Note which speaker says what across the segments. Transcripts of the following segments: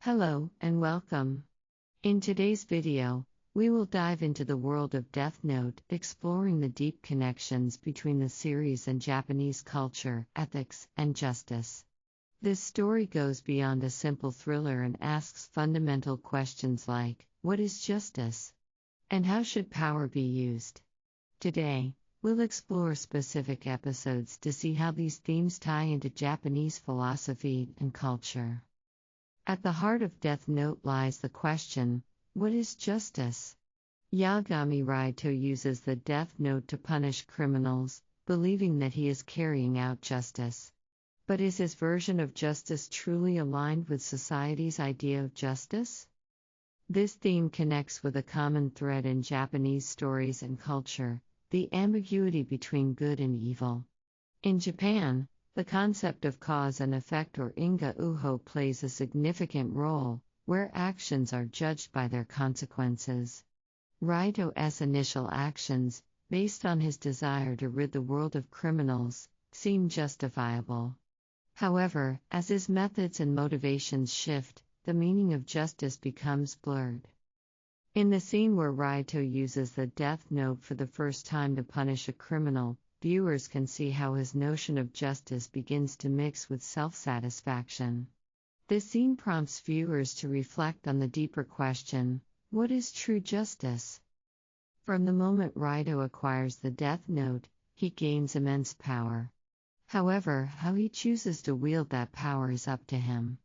Speaker 1: Hello and welcome. In today's video, we will dive into the world of Death Note, exploring the deep connections between the series and Japanese culture, ethics, and justice. This story goes beyond a simple thriller and asks fundamental questions like, what is justice? And how should power be used? Today, we'll explore specific episodes to see how these themes tie into Japanese philosophy and culture. At the heart of Death Note lies the question, what is justice? Yagami Raito uses the Death Note to punish criminals, believing that he is carrying out justice. But is his version of justice truly aligned with society's idea of justice? This theme connects with a common thread in Japanese stories and culture, the ambiguity between good and evil. In Japan, the concept of cause and effect or inga uho plays a significant role, where actions are judged by their consequences. Raito's initial actions, based on his desire to rid the world of criminals, seem justifiable. However, as his methods and motivations shift, the meaning of justice becomes blurred. In the scene where Raito uses the Death Note for the first time to punish a criminal, viewers can see how his notion of justice begins to mix with self-satisfaction. This scene prompts viewers to reflect on the deeper question, what is true justice? From the moment Raito acquires the Death Note, he gains immense power. However, how he chooses to wield that power is up to him.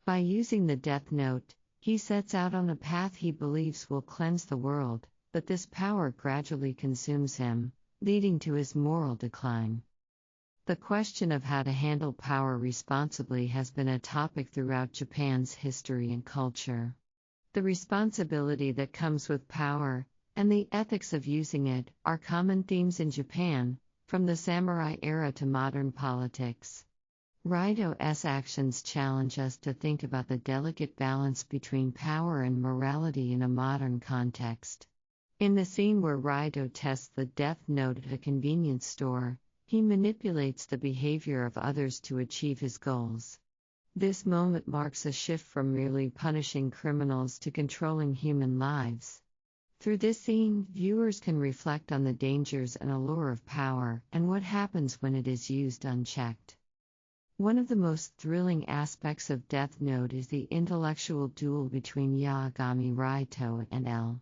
Speaker 1: By using the Death Note, he sets out on a path he believes will cleanse the world, but this power gradually consumes him, leading to his moral decline. The question of how to handle power responsibly has been a topic throughout Japan's history and culture. The responsibility that comes with power, and the ethics of using it, are common themes in Japan, from the samurai era to modern politics. Raito's actions challenge us to think about the delicate balance between power and morality in a modern context. In the scene where Raito tests the Death Note at a convenience store, he manipulates the behavior of others to achieve his goals. This moment marks a shift from merely punishing criminals to controlling human lives. Through this scene, viewers can reflect on the dangers and allure of power and what happens when it is used unchecked. One of the most thrilling aspects of Death Note is the intellectual duel between Yagami Raito and L.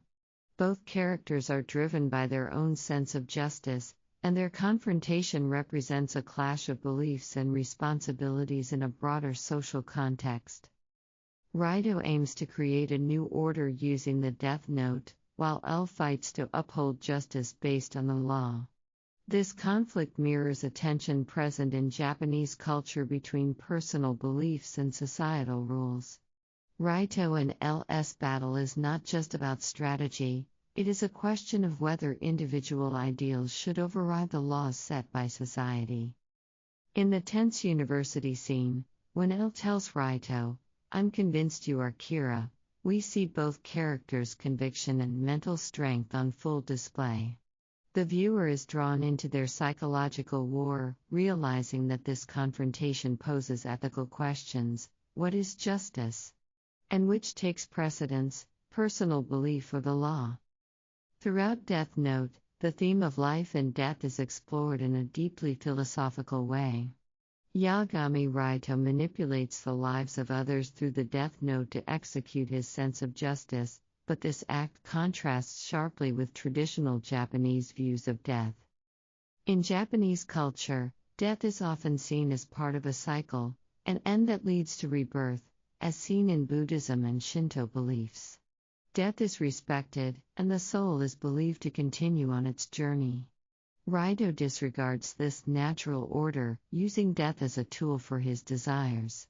Speaker 1: Both characters are driven by their own sense of justice, and their confrontation represents a clash of beliefs and responsibilities in a broader social context. Raito aims to create a new order using the Death Note, while L fights to uphold justice based on the law. This conflict mirrors a tension present in Japanese culture between personal beliefs and societal rules. Raito and L's battle is not just about strategy, it is a question of whether individual ideals should override the laws set by society. In the tense university scene, when L tells Raito, "I'm convinced you are Kira," we see both characters' conviction and mental strength on full display. The viewer is drawn into their psychological war, realizing that this confrontation poses ethical questions: what is justice? And which takes precedence, personal belief or the law? Throughout Death Note, the theme of life and death is explored in a deeply philosophical way. Yagami Raito manipulates the lives of others through the Death Note to execute his sense of justice, but this act contrasts sharply with traditional Japanese views of death. In Japanese culture, death is often seen as part of a cycle, an end that leads to rebirth, as seen in Buddhism and Shinto beliefs. Death is respected, and the soul is believed to continue on its journey. Raito disregards this natural order, using death as a tool for his desires.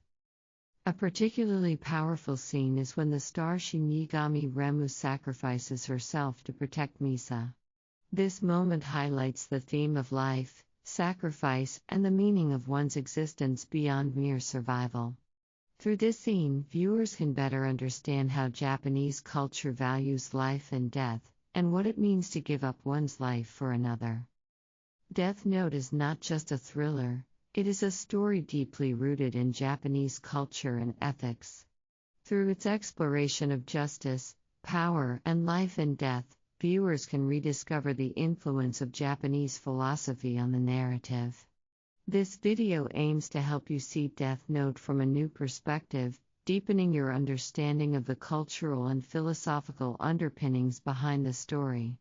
Speaker 1: A particularly powerful scene is when the star Shinigami Remu sacrifices herself to protect Misa. This moment highlights the theme of life, sacrifice, and the meaning of one's existence beyond mere survival. Through this scene, viewers can better understand how Japanese culture values life and death, and what it means to give up one's life for another. Death Note is not just a thriller, it is a story deeply rooted in Japanese culture and ethics. Through its exploration of justice, power, and life and death, viewers can rediscover the influence of Japanese philosophy on the narrative. This video aims to help you see Death Note from a new perspective, deepening your understanding of the cultural and philosophical underpinnings behind the story.